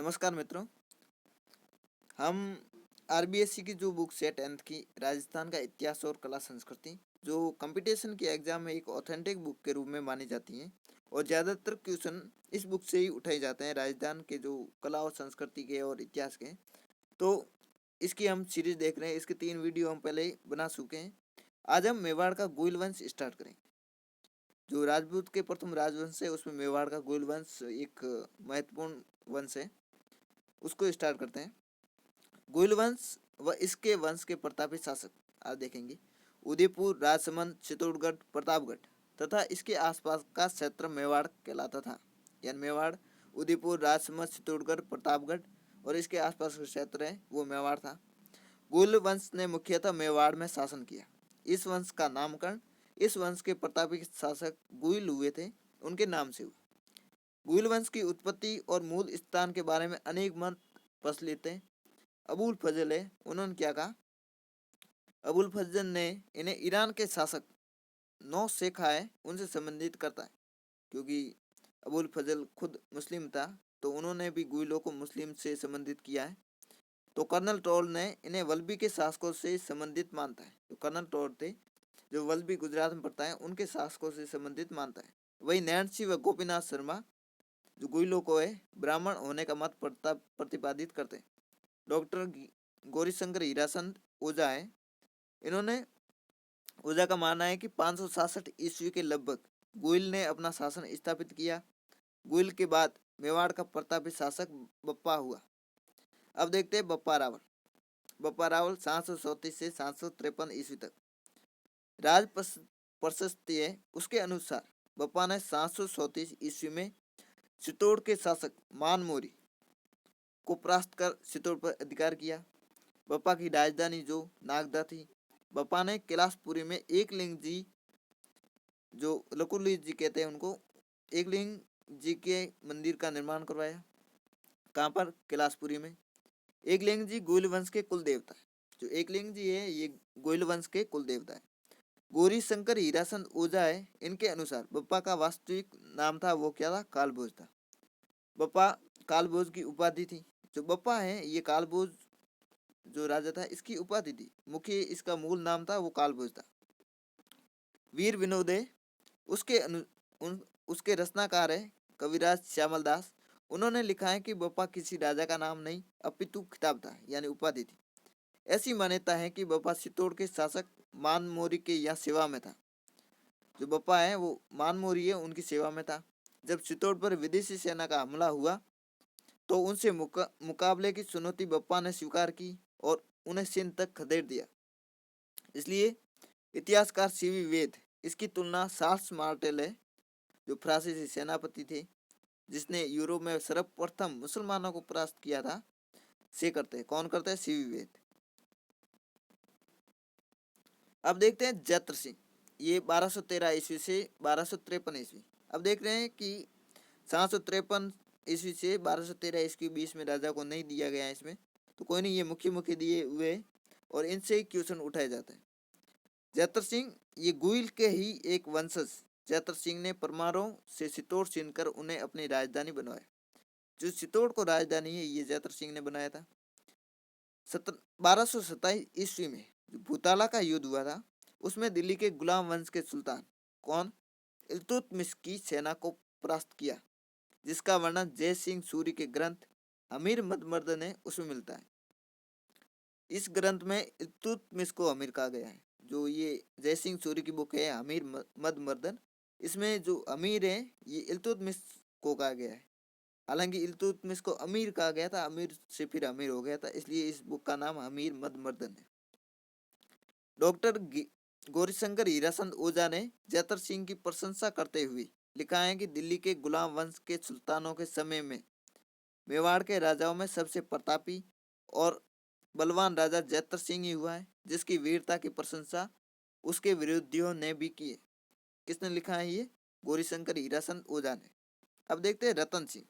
नमस्कार मित्रों। हम आरबीएससी की जो बुक्स है 10th की राजस्थान का इतिहास और कला संस्कृति, जो कंपटीशन के एग्जाम में एक ऑथेंटिक बुक के रूप में मानी जाती हैं और ज़्यादातर क्वेश्चन इस बुक से ही उठाए जाते हैं राजस्थान के जो कला और संस्कृति के और इतिहास के। तो इसकी हम सीरीज देख रहे हैं। इसके 3 वीडियो हम पहले ही बना चुके हैं। आज हम मेवाड़ का गोइल वंश स्टार्ट करेंगे। जो राजपूत के प्रथम राजवंश है उसमें मेवाड़ का गोइल वंश एक महत्वपूर्ण वंश है। उसको स्टार्ट करते हैं। गोइल वंश व इसके वंश के प्रतापी शासक आज देखेंगे। उदयपुर, राजसमंद, चित्तौड़गढ़, प्रतापगढ़ तथा इसके आसपास का क्षेत्र मेवाड़ कहलाता था। यानी मेवाड़, उदयपुर, राजसमंद, चित्तौड़गढ़, प्रतापगढ़ और इसके आसपास का क्षेत्र है वो मेवाड़ था। गोइल वंश ने मुख्यतः मेवाड़ में शासन किया। इस वंश का नामकरण इस वंश के प्रतापी शासक गोइल हुए थे उनके नाम से हुआ। गोइल वंश की उत्पत्ति और मूल स्थान के बारे में अनेक मत प्रचलित हैं। अबुल फजल है, उन्होंने क्या कहा? अबुल फजल ने इन्हें ईरान के शासक नौ शेखा है उनसे संबंधित करता है, क्योंकि अबुल फजल खुद मुस्लिम था तो उन्होंने भी गोइलों को मुस्लिम से संबंधित किया है। तो कर्नल टोल ने इन्हें वल्लभी के शासकों से संबंधित मानता है। जो कर्नल टोल थे, जो वल्लभी गुजरात में पड़ता है, उनके शासकों से संबंधित मानता है। वही नैन सिंह व गोपीनाथ शर्मा जो गोइलों को है ब्राह्मण होने का मत प्रतिपादित करते हैं। डॉक्टर गौरीशंकर हीराचंद ओझा है, इन्होंने ओझा का मानना है कि 566 ईस्वी के लगभग गोइल ने अपना शासन स्थापित किया। गोइल के बाद मेवाड़ का प्रतापी शासक बप्पा हुआ। अब देखते हैं बप्पा रावल। बप्पा रावल 734 से 753 ईस्वी तक राज प्रशस्ति है। उसके अनुसार बप्पा ने 734 ईस्वी में चित्तौड़ के शासक मानमोरी को परास्त कर चित्तौड़ पर अधिकार किया। बप्पा की राजधानी जो नागदा थी। बप्पा ने कैलाशपुरी में एकलिंग जी, जो लकुली जी कहते हैं उनको, एकलिंग जी के मंदिर का निर्माण करवाया। कहाँ पर? कैलाशपुरी में। एकलिंग जी गोइल वंश के कुल देवता है। जो एकलिंग जी है ये गोइल वंश के कुल देवता है। गौरी शंकर हीराचंद ओझा है, इनके अनुसार बप्पा का वास्तविक नाम था वो क्या था? कालभोज था। बप्पा कालभोज की उपाधि थी। जो बप्पा है ये कालभोज जो राजा था इसकी उपाधि थी। मुख्य इसका मूल नाम था वो कालभोज था। वीर विनोद है, उसके उसके रचनाकार है कविराज श्यामल दास। उन्होंने लिखा है कि बप्पा किसी राजा का नाम नहीं अपितु खिताब था, यानी उपाधि थी। ऐसी मान्यता है कि बप्पा चित्तौड़ के शासक मानमोरी के यहाँ सेवा में था। जो बप्पा है वो मानमोरी है उनकी सेवा में था। जब चित्तौड़ पर विदेशी सेना का हमला हुआ तो उनसे मुकाबले की चुनौती बप्पा ने स्वीकार की और उन्हें सिंध तक खदेड़ दिया। इसलिए इतिहासकार सीवी वेद इसकी तुलना चार्ल्स मार्टेल है, जो फ्रांसीसी सेनापति थे जिसने यूरोप में सर्वप्रथम मुसलमानों को परास्त किया था, से करते हैं। कौन करते हैं? सीवी वेद। अब देखते हैं जत्र सिंह। ये 1213 ईस्वी से 1253 ईस्वी। अब देख रहे हैं कि 753 ईस्वी से 1213 ईस्वी के बीच में राजा को नहीं दिया गया है इसमें, तो कोई नहीं, ये मुख्य दिए हुए और इनसे ही क्वेश्चन उठाए जाते हैं। जैतर सिंह ये गोइल के ही एक वंशज जैतर सिंह ने परमारों से चित्तौड़ छीनकर उन्हें अपनी राजधानी बनवाया। जो चित्तौड़ को राजधानी है ये जैतर सिंह ने बनाया था। 1227 ईस्वी में जो भूताला का युद्ध हुआ था उसमें दिल्ली के गुलाम वंश के सुल्तान कौन? इल्तुतमिश की सेना को परास्त किया, जिसका वर्णन जय सिंह सूरी के ग्रंथ अमीर मदमर्द ने उसमें मिलता है। इस ग्रंथ में इल्तुतमिश को अमीर कहा गया है। जो ये जय सिंह सूरी की बुक है अमीर मदमर्दन, इसमें जो अमीर है ये इल्तुतमिश को कहा गया है। हालांकि इल्तुतमिश को अमीर कहा गया था, अमीर से फिर अमीर हो गया था, इसलिए इस बुक का नाम अमीर मदमर्दन है। डॉक्टर गौरीशंकर हीराचंद ओझा ने जैतर सिंह की प्रशंसा करते हुए लिखा है कि दिल्ली के गुलाम वंश के सुल्तानों के समय में मेवाड़ के राजाओं में सबसे प्रतापी और बलवान राजा जैतर सिंह ही हुआ है, जिसकी वीरता की प्रशंसा उसके विरोधियों ने भी की है। किसने लिखा है? ये गौरीशंकर हीराचंद ओझा ने। अब देखते हैं रतन सिंह।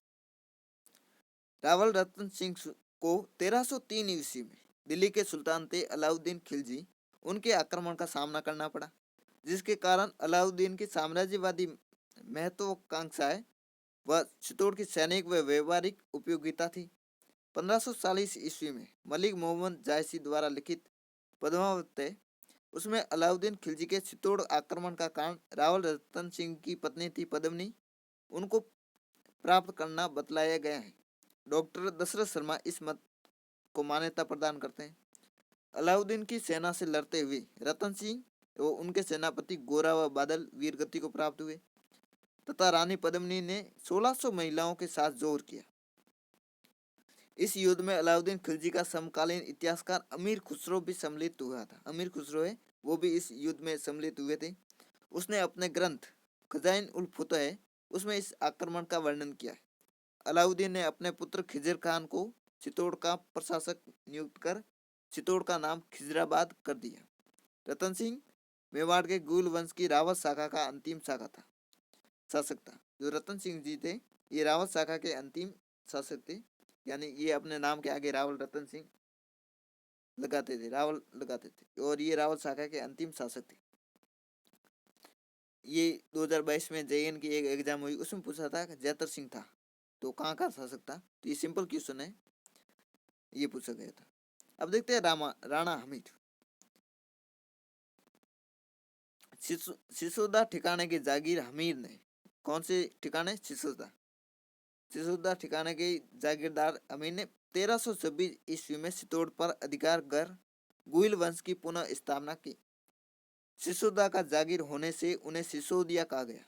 रावल रतन सिंह को 1303 ईस्वी में दिल्ली के सुल्तान थे अलाउद्दीन खिलजी उनके आक्रमण का सामना करना पड़ा, जिसके कारण अलाउद्दीन की साम्राज्यवादी महत्वाकांक्षाएं व चित्तौड़ की सैनिक व व्यवहारिक उपयोगिता थी। 1540 ईस्वी में मलिक मोहम्मद जायसी द्वारा लिखित पद्मावत है, उसमें अलाउद्दीन खिलजी के चित्तौड़ आक्रमण का कारण रावल रतन सिंह की पत्नी थी पद्मनी, उनको प्राप्त करना बतलाया गया है। डॉक्टर दशरथ शर्मा इस मत को मान्यता प्रदान करते हैं। अलाउद्दीन की सेना से लड़ते हुए रतन सिंह व उनके सेनापति गोरा व बादल वीर गति को प्राप्त हुए तथा रानी पद्मिनी ने 1600 महिलाओं के साथ जोर किया। इस युद्ध में अलाउद्दीन खिलजी का समकालीन इतिहासकार अमीर खुसरो भी सम्मिलित हुआ था। अमीर खुसरो है, वो भी इस युद्ध में सम्मिलित हुए थे। उसने अपने ग्रंथ खजाइन उल फतह उसमें इस आक्रमण का वर्णन किया है। अलाउद्दीन ने अपने पुत्र खिजर खान को चित्तौड़ का प्रशासक नियुक्त कर चित्तौड़ का नाम खिजराबाद कर दिया। रतन सिंह मेवाड़ के गुल वंश की रावत शाखा का अंतिम शासक था। जो रतन सिंह जी थे, ये रावत शाखा के अंतिम शासक थे, यानी ये अपने नाम के आगे रावल रतन सिंह लगाते थे, रावल लगाते थे, और ये रावत शाखा के अंतिम शासक थे। ये 2022 में जेएन की एक एग्जाम हुई, उसमें पूछा था कि जैतर सिंह था तो कहाँ का शासक था, तो ये सिंपल क्वेश्चन है, ये पूछा गया था। अब देखते हैं राणा हमीद। सिसोदा ठिकाने की जागीर हमीर ने, कौन से ठिकाने? सिसोदा ठिकाने के जागीरदार अमीर ने 1326 ईस्वी में चित्तौड़ पर अधिकार कर गुइल वंश की पुनः स्थापना की। सिसोदा का जागीर होने से उन्हें सिसोदिया कहा गया।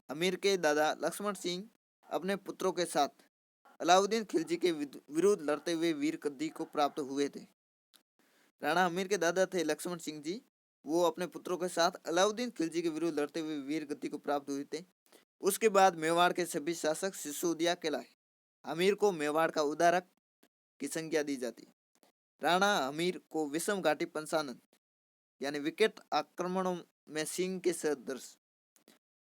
अमीर के दादा लक्ष्मण सिंह अपने पुत्रों के साथ अलाउद्दीन खिलजी के विरुद्ध लड़ते हुए वीर गद्दी को प्राप्त हुए थे। राणा अमीर के दादा थे लक्ष्मण सिंह जी, वो अपने पुत्रों के साथ अलाउद्दीन खिलजी के विरुद्ध लड़ते हुए वीर गद्दी को प्राप्त हुए थे। उसके बाद मेवाड़ के सभी शासक सिसोदिया कहलाए। अमीर को मेवाड़ का उदारक की संज्ञा दी जाती। राणा अमीर को विषम घाटी पंचानन यानी विकेट आक्रमणों में सिंह के सदृश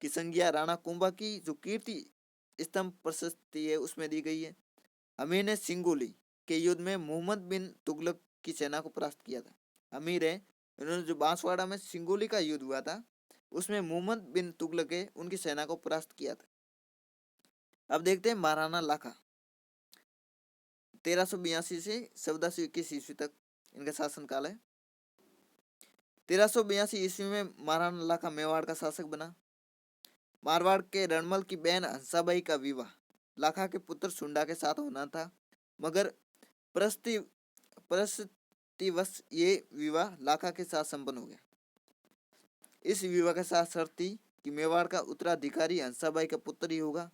की संज्ञा राणा कुंभा की जो कीर्ति स्तंभ प्रशस्ति है उसमें दी गई है। अमीर ने सिंगोली के युद्ध में मोहम्मद बिन तुगलक की सेना को परास्त किया था। अमीर है, इन्होंने जो बांसवाड़ा में सिंगोली का युद्ध हुआ था उसमें मोहम्मद बिन तुगलक है उनकी सेना को परास्त किया था। अब देखते हैं महाराणा लाखा। 1382 से 1421 ईस्वी तक इनका शासनकाल है। 1382 ईस्वी में महाराणा लाखा मेवाड़ का शासक बना। मारवाड़ के रणमल की बहन हंसाबाई का विवाह लाखा के पुत्र सुंडा के साथ होना था, मगर परिस्थितिवश ये विवाह लाखा के साथ संपन्न हो गया। इस विवाह के साथ शर्त थी कि मेवाड़ का उत्तराधिकारी हंसाबाई का पुत्र ही होगा,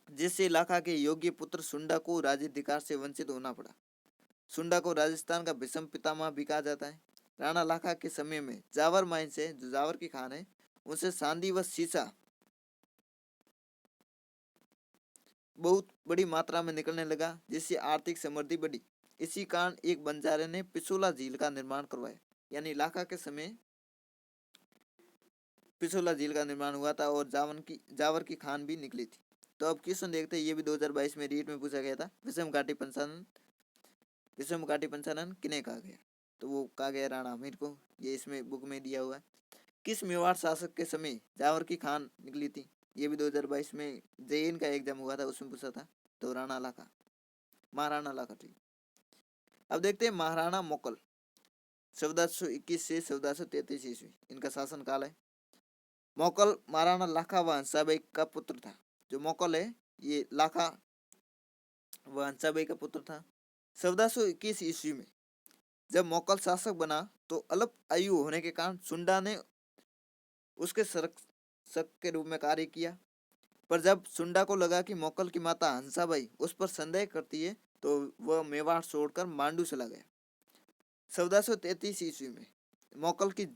जिससे लाखा के योग्य पुत्र सुंडा को राज्याधिकार से वंचित होना पड़ा। सुंडा को राजस्थान का भीष्म पितामह भी कहा जाता है। राणा लाखा के समय में जावर माइन से, जो जावर की खान है, उनसे चांदी व सीसा बहुत बड़ी मात्रा में निकलने लगा, जिससे आर्थिक समृद्धि बढ़ी। इसी कारण एक बंजारे ने पिछोला झील का निर्माण करवाया, यानी लाखा के समय पिछोला झील का निर्माण हुआ था और जावर की खान भी निकली थी। तो अब क्वेश्चन देखते हैं, ये भी 2022 में रीट में पूछा गया था। विषम घाटी पंचानन किन्हें कहा गया? तो वो कहा गया राणा अमीर को। ये इसमें बुक में दिया हुआ है। किस मेवाड़ शासक के समय जावर की खान निकली थी? ये भी 2022 में जेएन का एग्जाम हुआ था, उसमें पूछा था। तो महाराणा लाखा ठीक। अब देखते हैं महाराणा मोकल 1421 से 1433 ईस्वी इनका शासन काल है। मोकल महाराणा लाखा व हंसाबाई का पुत्र था। जो मोकल है ये लाखा व हंसाबाई का पुत्र था। 1421 ईस्वी में जब मोकल शासक बना तो अल्प आयु होने के कारण सुंडा ने उसके शक के रूप में कार्य किया, पर जब सुंडा को लगा कि मोकल की माता हंसाबाई उस पर संदेह करती है तो वह मेवाड़ छोड़कर मांडू चला गया। 1433 ईस्वी में मोकल की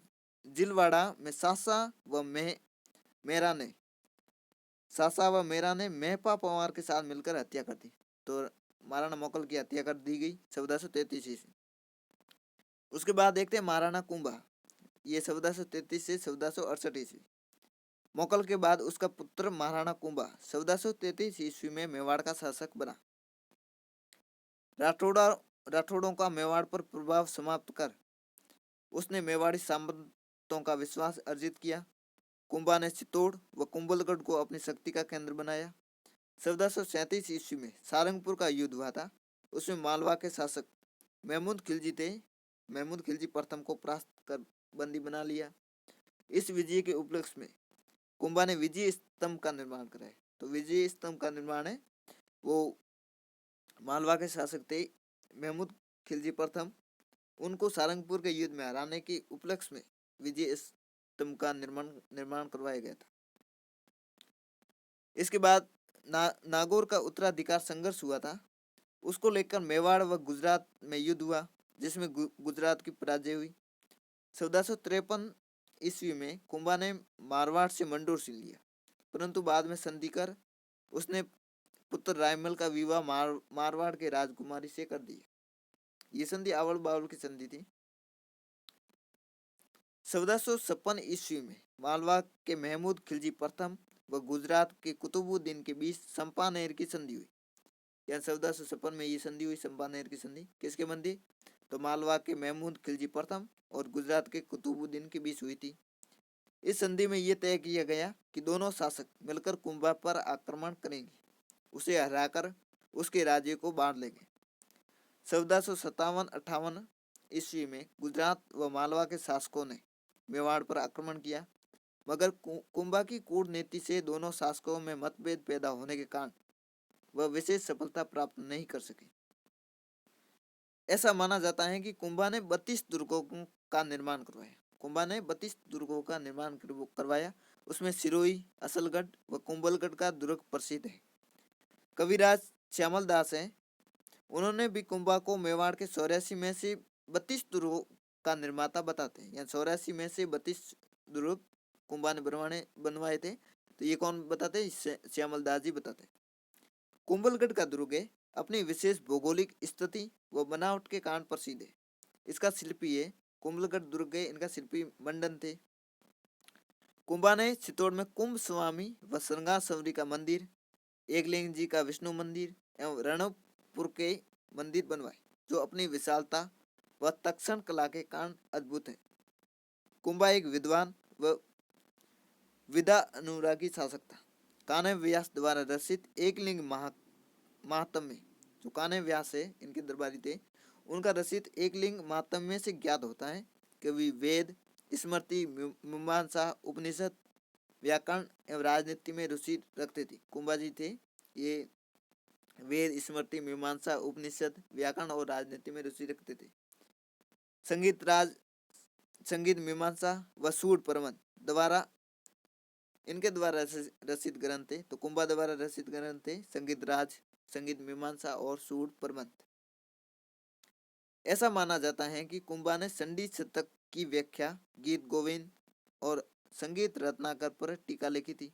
जिलवाड़ा में सासा व मेरा ने मेहपा पवार के साथ मिलकर हत्या कर दी। तो महाराणा मोकल की हत्या कर दी गई 1433 ईस्वी। उसके बाद देखते हैं महाराणा कुंभा, ये 1433 से 1468 ईस्वी। मोकल के बाद उसका पुत्र महाराणा कुंभा 1433 ईस्वी में मेवाड़ का शासक बना। राठौड़ों का मेवाड़ पर प्रभाव समाप्त कर उसने मेवाड़ी सामंतों का विश्वास अर्जित किया। कुंभा ने चित्तौड़ व कुंभलगढ़ को अपनी शक्ति का केंद्र बनाया। 1437 ईस्वी में सारंगपुर का युद्ध हुआ था। उसमें मालवा के शासक महमूद खिलजी थे। महमूद खिलजी प्रथम को परास्त कर बंदी बना लिया। इस विजय के उपलक्ष्य में कुंभा ने विजय स्तंभ का निर्माण कराया। तो विजय स्तंभ का निर्माण है वो मालवा के शासक थे महमूद खिलजी प्रथम, उनको सारंगपुर के युद्ध में हराने के उपलक्ष्य में विजय स्तंभ का निर्माण करवाया गया था। इसके बाद नागौर का उत्तराधिकार संघर्ष हुआ था। उसको लेकर मेवाड़ व गुजरात में युद्ध हुआ, जिसमें गुजरात की पराजय हुई। 1453 ईस्वी में कुंभा ने मारवाड़ से मंडोर छीन लिया, परंतु बाद में संधि कर उसने पुत्र रायमल का विवाह मारवाड़ के राजकुमारी से कर दिया। ये संधि आवल बावल की संधि थी। 1456 ईस्वी में मालवा के महमूद खिलजी प्रथम व गुजरात के कुतुबुद्दीन के बीच संपानेर की संधि हुई। या 1456 में ये संधि हुई, संपानेर की संधि। किसके बंदी? तो मालवा के महमूद खिलजी प्रथम और गुजरात के कुतुबुद्दीन के बीच हुई थी। इस संधि में यह तय किया गया कि दोनों शासक मिलकर कुंभा पर आक्रमण करेंगे, उसे हराकर उसके राज्य को बांट लेंगे। 1457-58 ईस्वी में गुजरात व मालवा के शासकों ने मेवाड़ पर आक्रमण किया, मगर कुंभा की कूटनीति से दोनों शासकों में मतभेद पैदा होने के कारण वह विशेष सफलता प्राप्त नहीं कर सके। ऐसा माना जाता है कि कुंभा ने 32 दुर्गों का निर्माण करवाया। कुंभा ने 32 दुर्गों का निर्माण करवाया। उसमें सिरोही, असलगढ़ व कुंभलगढ़ का दुर्ग प्रसिद्ध है। कविराज श्यामल दास है, उन्होंने भी कुंभा को मेवाड़ के 84 में से 32 दुर्गों का निर्माता बताते हैं। या 84 में से 32 दुर्ग कुंभा ने बनवाए थे। तो ये कौन बताते हैं? श्यामल दास जी बताते हैं। कुंभलगढ़ का दुर्ग अपनी विशेष भौगोलिक स्थिति व बनावट के कारण प्रसिद्ध है। इसका शिल्पी है कुंभलगढ़ दुर्ग, इनका शिल्पी मंडन थे। कुंभा ने चित्तौड़ में कुंभ स्वामी व श्रृंगार शबरी का मंदिर, एकलिंग जी का विष्णु मंदिर एवं रणपुर के मंदिर बनवाए, जो अपनी विशालता व तक्षण कला के कारण अद्भुत है। कुंभा एक विद्वान व विद्या अनुरागी शासक था। कान्ह व्यास द्वारा रचित एकलिंग महात्म्य, जो कान्ह व्यास है इनके दरबारी थे, उनका रचित एकलिंग महात्म्य से ज्ञात होता है कि वे वेद, स्मृति, मीमांसा, उपनिषद, व्याकरण एवं राजनीति में रुचि रखते थे। कुंभा जी थे ये वेद, स्मृति, मीमांसा, उपनिषद, व्याकरण और राजनीति में रुचि रखते थे। संगीत, मीमांसा व सूड प्रबंध द्वारा इनके द्वारा रचित ग्रंथ थे। तो कुंभा द्वारा रचित ग्रंथ थे संगीत राज, संगीत मीमांसा और सूड प्रबंध। ऐसा माना जाता है कि कुंभा ने संधि शतक की व्याख्या गीत गोविंद और संगीत रत्नाकर पर टीका लिखी थी।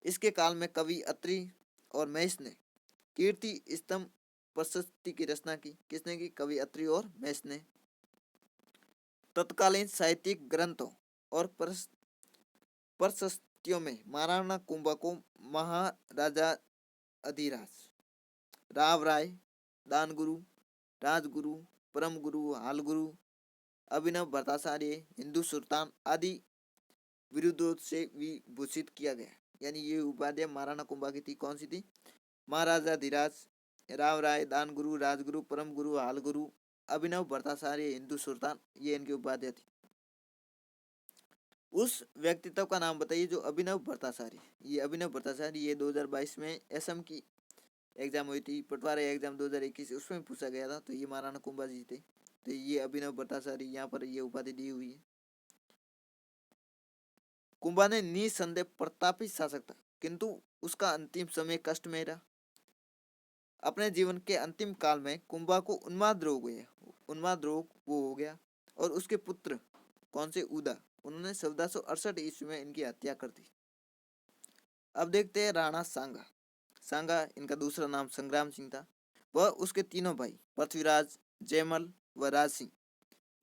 इसके काल में कवि अत्रि और महेश ने कीर्ति स्तंभ प्रशस्ति की रचना की। किसने की? कवि अत्रि और महेश ने। तत्कालीन साहित्यिक ग्रंथों और प्रशस्तियों में महाराणा कुंभा को महाराजा अधिराज, राव राय, दानगुरु, राजगुरु, परम गुरु, हालगुरु, अभिनव भट्टाचार्य, हिंदू सुल्तान आदि विरुद्धों से विभूषित किया गया। यानी ये उपाधियां महाराणा कुंभा की थी। कौन सी थी? महाराजा धीराज, राव राय, दानगुरु, राजगुरु, परम गुरु, हालगुरु, अभिनव भट्टाचार्य, हिंदू सुल्तान, ये इनकी उपाधियां थी। उस व्यक्तित्व का नाम बताइए जो अभिनव भट्टाचार्य। ये अभिनव भट्टाचार्य ये 2022 में असम की एग्जाम हुई थी, पटवारी एग्जाम 2021, उसमें पूछा गया था। तो ये महाराणा कुंभा जी थे। तो ये अभिनव भट्टाचार्य यहाँ पर ये उपाधि दी हुई है। कुंभा ने निसंदेह प्रतापी शासक था, किंतु उसका अंतिम समय कष्ट में रहा। अपने जीवन के अंतिम काल में कुंभा को उन्माद रोग वो हो गया और उसके पुत्र कौन से उदा, उन्होंने 1468 ईस्वी में इनकी हत्या कर दी। अब देखते हैं राणा सांगा। सांगा इनका दूसरा नाम संग्राम सिंह था। वह उसके तीनों भाई पृथ्वीराज, जयमल व राज सिंह,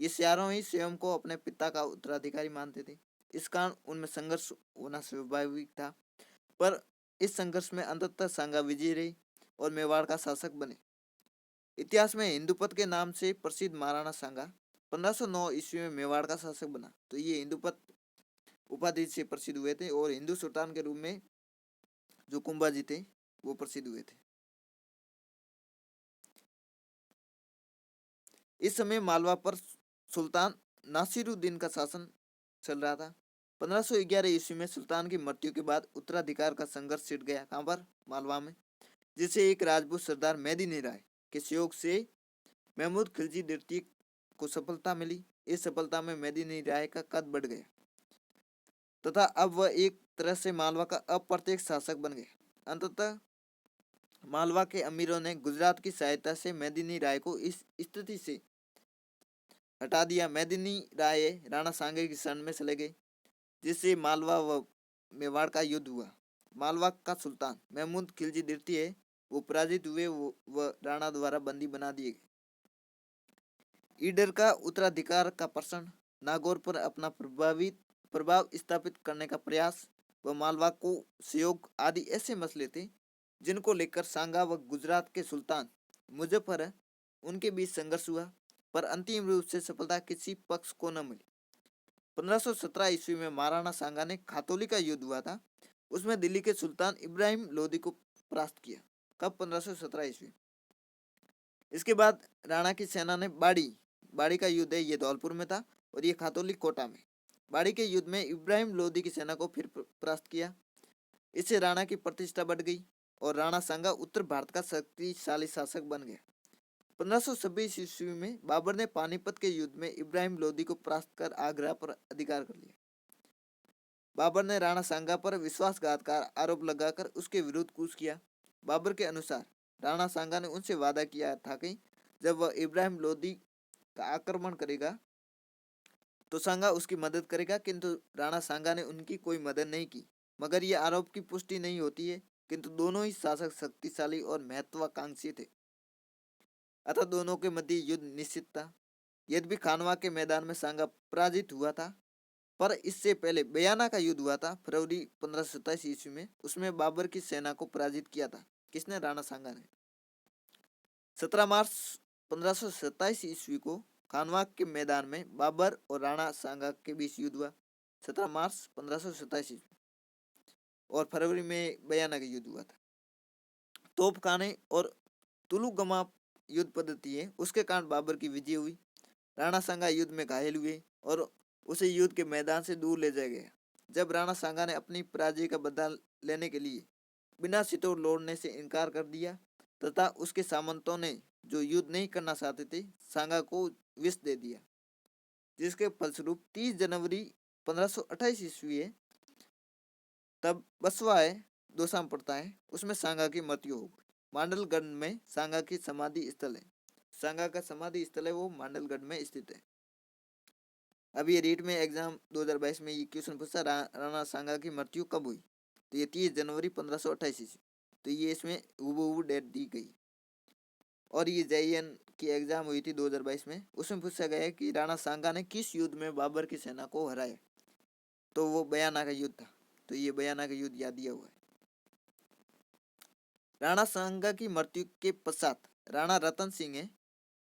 ये चारों ही स्वयं को अपने पिता का उत्तराधिकारी मानते थे। इस कारण उनमें संघर्ष होना स्वाभाविक था, पर इस संघर्ष में अंततः सांगा विजयी रहे और मेवाड़ का शासक बने। इतिहास में हिंदुपत के नाम से प्रसिद्ध महाराणा सांगा 1509 ईस्वी में मेवाड़ का शासक बना। तो ये हिंदुपत उपाधि से प्रसिद्ध हुए थे और हिंदू सुल्तान के रूप में जो कुंभा जी थे वो प्रसिद्ध हुए थे। इस समय मालवा पर सुल्तान नासिरुद्दीन का शासन चल रहा था। 1511 ईस्वी में सुल्तान की मृत्यु के बाद उत्तराधिकार का संघर्ष छिड़ गया। कहाँ पर? मालवा में। जिसे एक राजपूत सरदार मेदिनी राय के सहयोग से महमूद खिलजी द्वितीय को सफलता मिली। इस सफलता में मेदिनी राय का कद बढ़ गया तथा अब वह एक तरह से मालवा का अप्रत्यक्ष शासक बन गया। अंततः मालवा के अमीरों ने गुजरात की सहायता से मेदिनी राय को इस स्थिति से हटा दिया। मेदिनी राय राणा सांगे की शरण में चले गए, जिससे मालवा व मेवाड़ का युद्ध हुआ। मालवा का सुल्तान महमूद खिलजी द्वितीय वो पराजित हुए व राणा द्वारा बंदी बना दिए गए। ईडर का उत्तराधिकार का प्रश्न, नागौर पर अपना प्रभाव स्थापित करने का प्रयास व मालवा को सहयोग आदि ऐसे मसले थे जिनको लेकर सांगा व गुजरात के सुल्तान मुजफ्फर उनके बीच संघर्ष हुआ, पर अंतिम रूप से सफलता किसी पक्ष को न मिली। 1517 ईस्वी में महाराणा सांगा ने खातौली का युद्ध हुआ था, उसमें दिल्ली के सुल्तान इब्राहिम लोदी को परास्त किया। कब? 1517 ईस्वी। इसके बाद राणा की सेना ने बाड़ी का युद्ध है, ये धौलपुर में था और ये खातौली कोटा में। बाड़ी के युद्ध में इब्राहिम लोदी की सेना को फिर परास्त किया। इससे राणा की प्रतिष्ठा बढ़ गई और राणा सांगा उत्तर भारत का शक्तिशाली शासक बन गया। 1526 ईस्वी में बाबर ने पानीपत के युद्ध में इब्राहिम लोदी को परास्त कर आगरा पर अधिकार कर लिया। बाबर ने राणा सांगा पर विश्वासघात का आरोप लगाकर उसके विरुद्ध कूच किया। बाबर के अनुसार राणा सांगा ने उनसे वादा किया था कि जब वह इब्राहिम लोदी का आक्रमण करेगा तो सांगा उसकी मदद करेगा, किंतु राणा सांगा ने उनकी कोई मदद नहीं की। मगर यह आरोप की पुष्टि नहीं होती है, किंतु दोनों ही शासक शक्तिशाली और महत्वाकांक्षी थे, अतः दोनों के मध्य युद्ध निश्चित था। यद्यपि खानवा के मैदान में सांगा पराजित हुआ था, पर इससे पहले बयाना का युद्ध हुआ था फरवरी 1527 ईस्वी में। उसमें बाबर की सेना को पराजित किया था। किसने? राणा सांगा ने। 17 मार्च 1527 ईस्वी को खानवा के मैदान में बाबर और राणा सांगा के बीच युद्ध हुआ। 17 मार्च 1527 ईस्वी। और फरवरी में बयाना का युद्ध हुआ था। तोपखाने और तुलुगमा युद्ध पद्धति है, उसके कारण बाबर की विजय हुई। राणा सांगा युद्ध में घायल हुए और उसे युद्ध के मैदान से दूर ले जाया गया। जब राणा सांगा ने अपनी पराजय का बदला लेने के लिए बिना सितोड़ लौटने से इनकार कर दिया तथा उसके सामंतों ने जो युद्ध नहीं करना चाहते थे सांगा को विष दे दिया, जिसके फलस्वरूप 30 जनवरी 1528 ईस्वी है, तब बसवा है, दोसाम पड़ता है, उसमें सांगा की मृत्यु हो गई। मांडलगढ़ में सांगा की समाधि स्थल है। सांगा का समाधि स्थल है वो मांडलगढ़ में स्थित है। अब ये रीट में एग्जाम 2022 में ये क्वेश्चन पूछा, राणा सांगा की मृत्यु कब हुई? तो ये 30 जनवरी 1528 ईस्वी। तो ये इसमें हूबहू डेट दी गई। और ये JEN की एग्जाम हुई थी 2022 में, उसमें पूछा गया है कि राणा सांगा ने किस युद्ध में बाबर की सेना को हराया? तो वो बयाना का युद्ध था। तो ये बयाना का युद्ध याद दिया हुआ है। राणा सांगा की मृत्यु के पश्चात राणा रतन सिंह है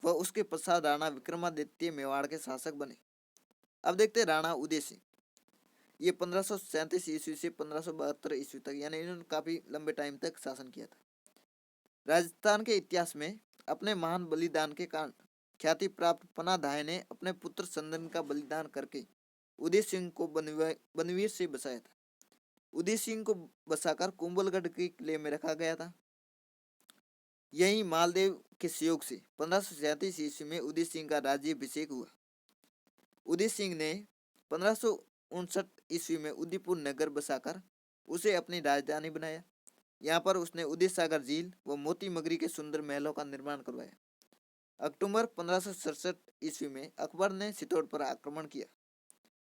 वह उसके पश्चात राणा विक्रमादित्य मेवाड़ के शासक बने। अब देखते हैं राणा उदय सिंह। ये 1537 ईस्वी से 1572 ईस्वी तक, यानी इन्होंने काफी लंबे टाइम तक शासन किया था। राजस्थान के इतिहास में अपने महान बलिदान के कारण ख्याति प्राप्त पनाधाय ने अपने पुत्र संदन का बलिदान करके उदय सिंह को बनवीर से बसाया था। उदय सिंह को बसाकर कुंभलगढ़ के किले में रखा गया था। यही मालदेव के सहयोग से 1537 ईस्वी में उदय सिंह का राज्याभिषेक हुआ। उदय सिंह ने 1559 ईस्वी में उदयपुर नगर बसाकर उसे अपनी राजधानी बनाया। यहाँ पर उसने उदय सागर झील व मोती मगरी के सुंदर महलों का निर्माण करवाया। अक्टूबर 1567 ईस्वी में अकबर ने चित्तौड़ पर आक्रमण किया।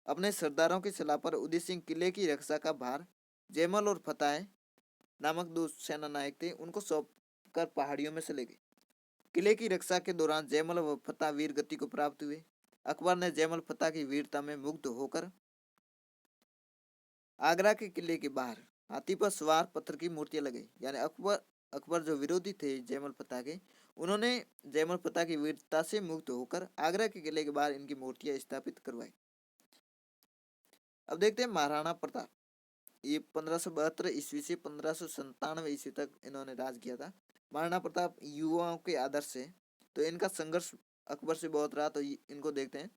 अपने सरदारों की सलाह पर उदय सिंह किले की रक्षा का भार जयमल और फतेह नामक 2 सेना नायक थे उनको सौंप कर पहाड़ियों में चले गए। किले की रक्षा के दौरान जयमल व फतेह वीर गति को प्राप्त हुए। अकबर ने जयमल फतेह की वीरता में मुग्ध होकर आगरा के किले के बाहर हाथी पर सवार पत्थर की मूर्तियां लगाई। यानी अकबर जो विरोधी थे जयमल फतेह के, उन्होंने जयमल फतेह की वीरता से मुक्त होकर आगरा के किले के बाहर इनकी मूर्तियां स्थापित करवाई। अब देखते हैं महाराणा प्रताप। ये 1572 ईस्वी से 1597 ईस्वी तक इन्होंने राज किया था। महाराणा प्रताप युवाओं के आदर्श से, तो इनका संघर्ष अकबर से बहुत रहा। तो इनको देखते हैं।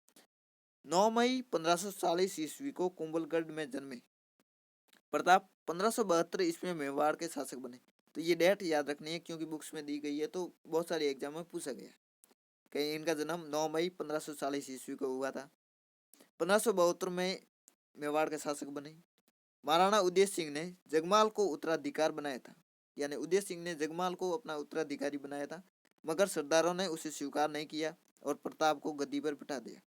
9 मई 1540 ईस्वी को कुंभलगढ़ में जन्मे प्रताप 1572 ईस्वी में मेवाड़ के शासक बने। तो ये डेट याद रखनी है क्योंकि बुक्स में दी गई है, तो बहुत सारे एग्जाम में पूछा गया है कि इनका जन्म 9 मई 1540 ईस्वी को हुआ था। 1572 में मेवाड़ के शासक बने। महाराणा उदय सिंह ने जगमाल को उत्तराधिकार बनाया था, यानी उदय सिंह ने जगमाल को अपना उत्तराधिकारी बनाया था, मगर सरदारों ने उसे स्वीकार नहीं किया और प्रताप को गद्दी पर बिठा दिया।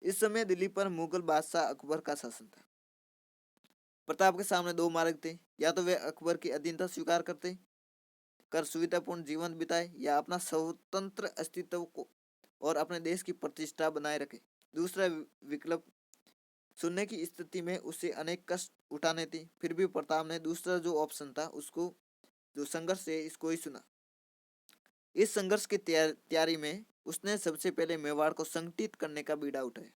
इस समय दिल्ली पर मुगल बादशाह अकबर का शासन था। प्रताप के सामने दो मार्ग थे, या तो वे अकबर की अधीनता स्वीकार करते कर सुविधापूर्ण जीवन बिताए, या अपना स्वतंत्र अस्तित्व को और अपने देश की प्रतिष्ठा बनाए रखे। दूसरा विकल्प सुनने की स्थिति में उसे अनेक कष्ट उठाने थे। फिर भी प्रताप ने दूसरा जो ऑप्शन था, उसको जो संघर्ष है, इसको ही सुना। इस संघर्ष की तैयारी में उसने सबसे पहले मेवाड़ को संगठित करने का बीड़ा उठाया।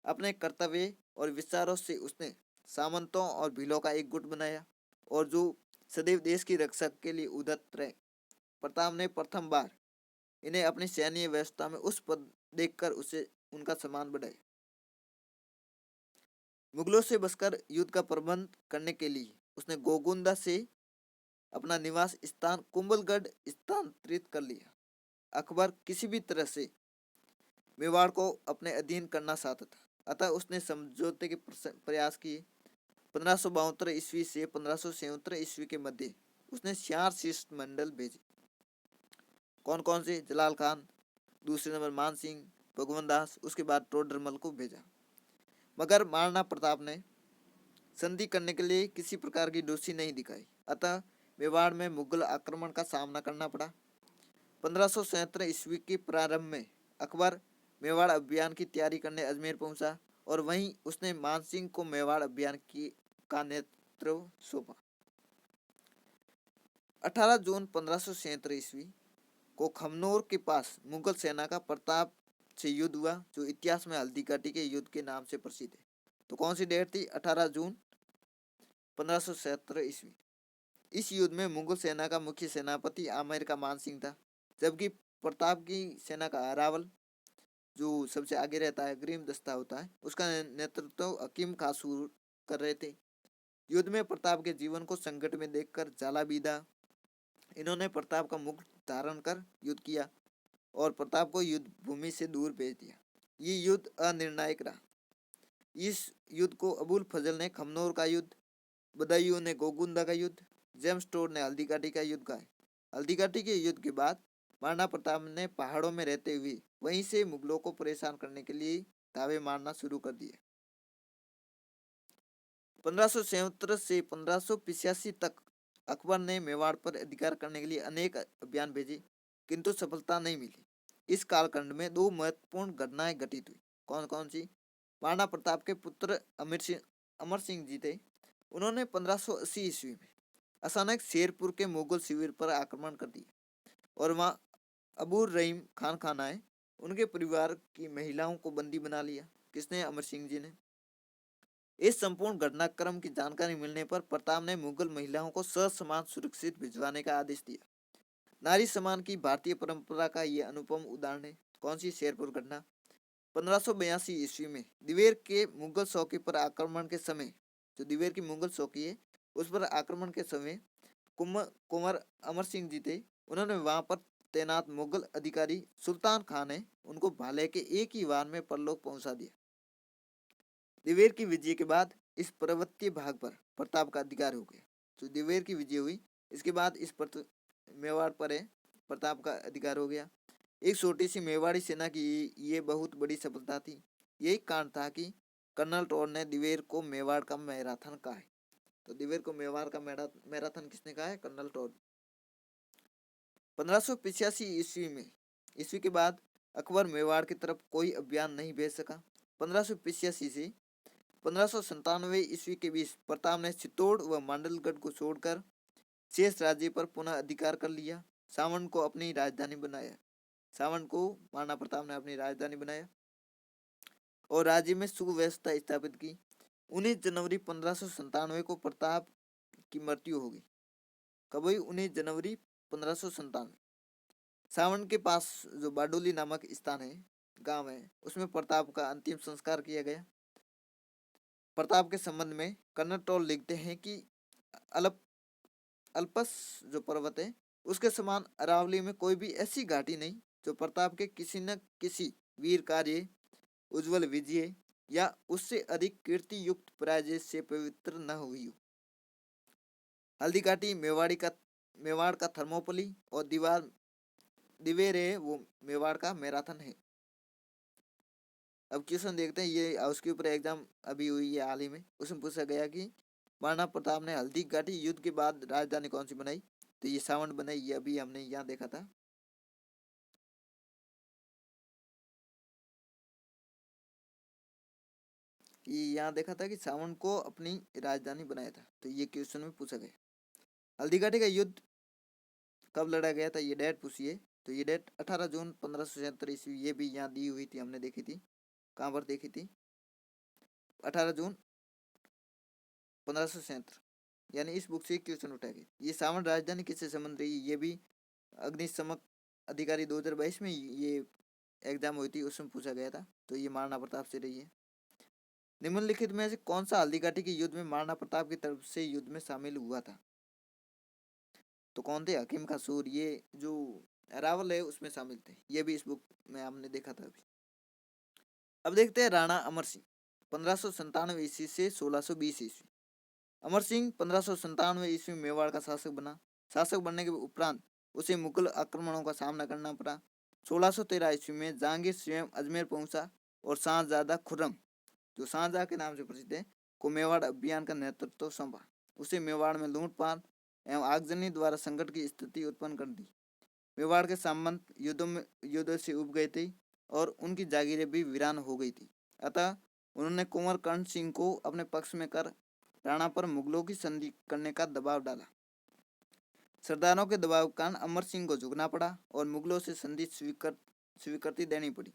अपने कर्तव्य और विचारों से उसने सामंतों और भीलों का एक गुट बनाया और जो सदैव देश की रक्षा के लिए उद्यत रहे। प्रताप ने प्रथम बार इन्हें अपनी सैन्य व्यवस्था में उस पद देखकर उसे उनका सम्मान बढ़ाया। मुगलों से बचकर युद्ध का प्रबंध करने के लिए उसने गोगुंदा से अपना निवास स्थान कुंभलगढ़ स्थानांतरित कर लिया। अकबर किसी भी तरह से मेवाड़ को अपने अधीन करना चाहता था, अतः उसने समझौते के प्रयास किए। 1572 ईस्वी से 1577 ईस्वी के मध्य उसने 4 शिष्टमंडल भेजे। कौन कौन से? जलाल खान, दूसरे नंबर मान सिंह, भगवंत दास, उसके बाद टोडरमल को भेजा। मगर महाराणा प्रताप ने संधि करने के लिए किसी प्रकार की दोषी नहीं दिखाई, अतः मेवाड़ में मुगल आक्रमण का सामना करना पड़ा। 1577 ईस्वी के प्रारंभ में अकबर मेवाड़ अभियान की तैयारी करने अजमेर पहुंचा और वहीं उसने मानसिंह को मेवाड़ अभियान का नेतृत्व सौंपा। 18 जून 1577 ईस्वी को खमनोर के पास मुगल सेना का प्रताप से युद्ध हुआ, जो इतिहास में हल्दी घाटी के युद्ध के नाम से प्रसिद्ध है। तो कौन सी डेट थी? 18 जून 1577 ईस्वी। इस युद्ध में मुगल सेना का मुख्य सेनापति आमेर का मान सिंह था, जबकि प्रताप की सेना का अरावल, जो सबसे आगे रहता है, अग्रिम दस्ता होता है, उसका नेतृत्व हकीम कासूर कर रहे थे। युद्ध में प्रताप के जीवन को संकट में देखकर जाला बीदा इन्होंने प्रताप का मुख धारण कर युद्ध किया और प्रताप को युद्ध भूमि से दूर भेज दिया। ये युद्ध अनिर्णायक रहा। इस युद्ध को अबुल फजल ने खमनोर का युद्ध, बदायूं ने गोगुंदा का युद्ध, जेम्स टोड ने हल्दी घाटी का युद्ध कहा है। हल्दी घाटी के युद्ध के बाद महाराणा प्रताप ने पहाड़ों में रहते हुए वहीं से मुगलों को परेशान करने के लिए दावे मारना शुरू कर दिए। 1577 से 1585 तक अकबर ने मेवाड़ पर अधिकार करने के लिए अनेक अभियान भेजे, किंतु सफलता नहीं मिली। इस कालखंड में दो महत्वपूर्ण घटनाएं घटित हुई। कौन कौन सी? महाराणा प्रताप के पुत्र अमर सिंह जी थे। उन्होंने 1580 ईस्वी में अचानक शेरपुर के मुगल शिविर पर आक्रमण कर दिया और वहां अबूर रहीम खान आए, उनके परिवार की महिलाओं को बंदी बना लिया। किसने? अमर सिंह जी ने। इस संपूर्ण घटनाक्रम की जानकारी मिलने पर प्रताप ने मुगल महिलाओं को ससमान सुरक्षित भिजवाने का आदेश दिया। नारी सम्मान की भारतीय परंपरा का यह अनुपम उदाहरण है। कौन सी? शेरपुर घटना। 1582 ईस्वी में दिवेर के मुगल चौकी पर आक्रमण के समय, जो दिवेर की मुगल चौकी है उस पर आक्रमण के समय कुंवर अमर सिंह जी थे। उन्होंने वहां पर तैनात मुगल अधिकारी सुल्तान खान है उनको भाले के एक ही वार में परलोक पहुंचा दिया। दिवेर की विजय के बाद इस पर्वतीय भाग पर प्रताप का अधिकार हो गया। तो दिवेर की विजय हुई, इसके बाद इस मेवाड़ पर है प्रताप का अधिकार हो गया। एक छोटी सी मेवाड़ी सेना की ये बहुत बड़ी सफलता थी। यही कारण था कि कर्नल टोर ने दिवेर को मेवाड़ का मैराथन कहा है। तो दिवेर को मेवाड़ का मैराथन किसने कहा है? कर्नल टोर। 1585 ईस्वी के बाद अकबर मेवाड़ की तरफ कोई अभियान नहीं भेज सका। 1585 से 1597 ईस्वी के बीच प्रताप ने चित्तौड़ व मांडलगढ़ को छोड़कर शेष राज्य पर पुनः अधिकार कर लिया। सावन को अपनी राजधानी बनाया। सावन को महाराणा प्रताप ने अपनी राजधानी बनाया और राज्य में सुव्यवस्था स्थापित की। 19 जनवरी 1597 को प्रताप की मृत्यु होगी। कब हुई? 19 जनवरी 1597। सावन के पास जो बारडोली नामक स्थान है, गांव है, उसमें प्रताप का अंतिम संस्कार किया गया। प्रताप के संबंध में कर्नल टोल लिखते हैं कि अल्प अल्पस जो पर्वत है उसके समान अरावली में कोई भी ऐसी घाटी नहीं जो प्रताप के किसी न किसी वीर कार्य, उज्जवल विजय या उससे अधिक कीर्ति युक्त पराजय से पवित्र न हुई हो। हल्दी घाटी मेवाड़ का थर्मोपली और दिवेर है वो मेवाड़ का मैराथन है। अब क्वेश्चन देखते हैं, ये उसके ऊपर एग्जाम अभी हुई है हाल ही में, उसमें पूछा गया कि महाराणा प्रताप ने हल्दी घाटी युद्ध के बाद राजधानी कौन सी बनाई? तो ये सावंत बनाई। ये अभी हमने यहाँ देखा था। ये यहाँ देखा था कि सावंत को अपनी राजधानी बनाया था। तो ये क्वेश्चन में पूछा गया। हल्दी घाटी का युद्ध कब लड़ा गया था? ये डेट पूछिए। तो ये डेट 18 जून 1577 ईस्वी, ये भी यहाँ दी हुई थी, हमने देखी थी। कहाँ पर देखी थी? 18 जून 1577, यानी इस बुक से क्वेश्चन उठाया गया। ये सावंत राजधानी किससे संबंध रही? ये भी अग्निशमन अधिकारी 2022 में ये एग्जाम हुई थी, उसमें पूछा गया था। तो ये महाराणा प्रताप से रही है। निम्नलिखित में से कौन सा हल्दी घाटी के युद्ध में महाराणा प्रताप की तरफ से युद्ध में शामिल हुआ था? तो कौन थे? हकीम का सूर, ये जो अरावल है उसमें शामिल थे। ये भी इस बुक में हमने देखा था अभी। अब देखते हैं राणा अमर सिंह 1597 ईस्वी से 1620 ईस्वी। अमर सिंह 1597 ईस्वी में मेवाड़ का शासक बना। शासक बनने के उपरांत उसे मुगल आक्रमणों का सामना करना पड़ा। 1613 ईस्वी में जहांगीर स्वयं अजमेर पहुंचा और शाहजादा खुर्रम, जो शाहजहां के नाम से प्रसिद्ध है, को मेवाड़ अभियान का नेतृत्व सौंपा। उसे मेवाड़ में लूटपाट एवं आगजनी द्वारा संकट की स्थिति उत्पन्न कर दी। मेवाड़ के सामंत युद्धों से उब गए थे और उनकी जागीरें भी वीरान हो गई थी। अतः उन्होंने कुंवर कर्ण सिंह को अपने पक्ष में कर राणा पर मुगलों की संधि करने का दबाव डाला। सरदारों के दबाव के कारण अमर सिंह को झुकना पड़ा और मुगलों से संधि स्वीकृति देनी पड़ी।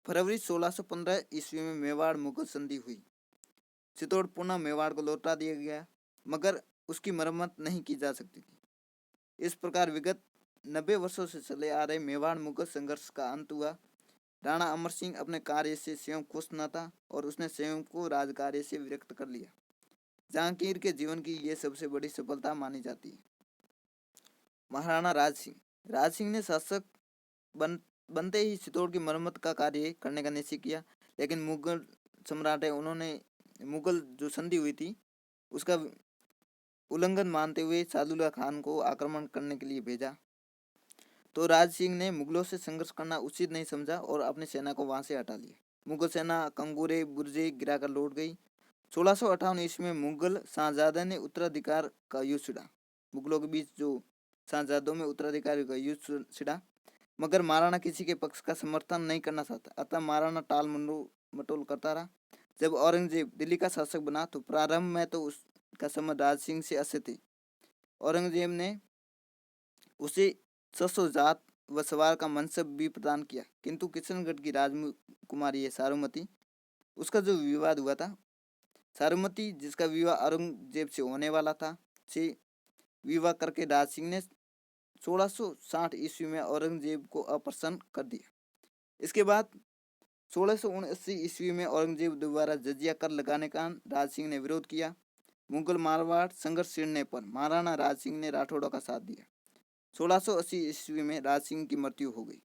फरवरी 1615 ईस्वी में मेवाड़ मुगल संधि हुई। चित्तौड़ पुनः मेवाड़ को लौटा दिया गया, मगर उसकी मरम्मत नहीं की जा सकती थी। इस प्रकार विगत 90 वर्षों से चले आ रहे मेवाड़ मुगल संघर्ष का अंत हुआ। राणा अमर सिंह अपने कार्य से स्वयं खुश न था और उसने स्वयं को राजकार्य से विरक्त कर लिया। जहांगीर के जीवन की यह सबसे बड़ी सफलता मानी जाती है। महाराणा राज सिंह ने शासक बनते ही चित्तौड़ की मरम्मत का कार्य करने का निश्चय किया, लेकिन मुगल सम्राट है उन्होंने मुगल जो संधि हुई थी उसका उल्लंघन मानते हुए सादुल्ला खान को आक्रमण करने के लिए भेजा। तो राज सिंह ने मुगलों से संघर्ष करना उचित नहीं समझा और अपनी सेना को वहां से हटा लिया। मुगल सेना कंगूरे बुर्जे गिराकर लौट गई। 1658 ईस्वी में मुगल शाहजादा ने उत्तराधिकार का युद्ध छिड़ा। मुगलों के बीच जो शाहजादों में उत्तराधिकारी का युद्ध छिड़ा, मगर महाराणा किसी के पक्ष का समर्थन नहीं करना चाहता। अतः महाराणा टाल मटोल करता रहा। जब औरंगजेब दिल्ली का शासक बना तो प्रारंभ में तो उसका संबंध राज सिंह से अच्छे थे। औरंगजेब ने उसे जात व सवार का मनसब भी प्रदान किया, किंतु किशनगढ़ की राजकुमारी है सारूमती, उसका जो विवाद हुआ था, सारूमती जिसका विवाह औरंगजेब से होने वाला था, से विवाह करके राज सिंह ने 1660 ईस्वी में औरंगजेब को अप्रसन्न कर दिया। इसके बाद 1679 ईस्वी में औरंगजेब द्वारा जजिया कर लगाने का राज सिंह ने विरोध किया। मुगल मारवाड़ संघर्ष छिड़ने पर महाराणा राज सिंह ने राठौड़ों का साथ दिया। 1680 ईस्वी में राज सिंह की मृत्यु हो गई।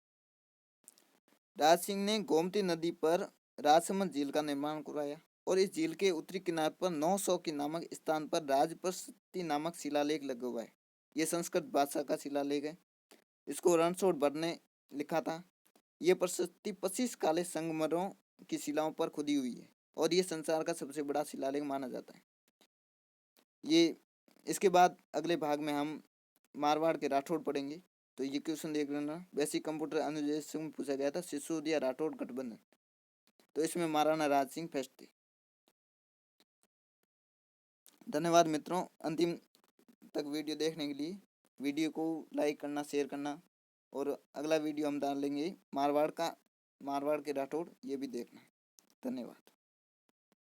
राज सिंह ने गोमती नदी पर राजसमंद झील का निर्माण कराया और इस झील के उत्तरी किनारे पर 900 के नामक स्थान पर राजप्रशस्ति नामक शिलालेख लगा है। यह संस्कृत भाषा का शिलालेख है। इसको रणछोड़ भट्ट ने लिखा था। यह प्रशस्ति 25 काले संगमरमरों की शिलाओं पर खुदी हुई है और यह संसार का सबसे बड़ा शिलालेख माना जाता है। ये इसके बाद अगले भाग में हम मारवाड़ के राठौड़ पढ़ेंगे। तो ये क्वेश्चन देख लेना। बेसिक कंप्यूटर अनुदेश में पूछा गया था सिसोदिया राठौड़ गठबंधन, तो इसमें महाराणा राज सिंह फर्स्ट थे। धन्यवाद मित्रों, अंतिम तक वीडियो देखने के लिए। वीडियो को लाइक करना, शेयर करना, और अगला वीडियो हम डालेंगे मारवाड़ के राठौड़, ये भी देखना। धन्यवाद।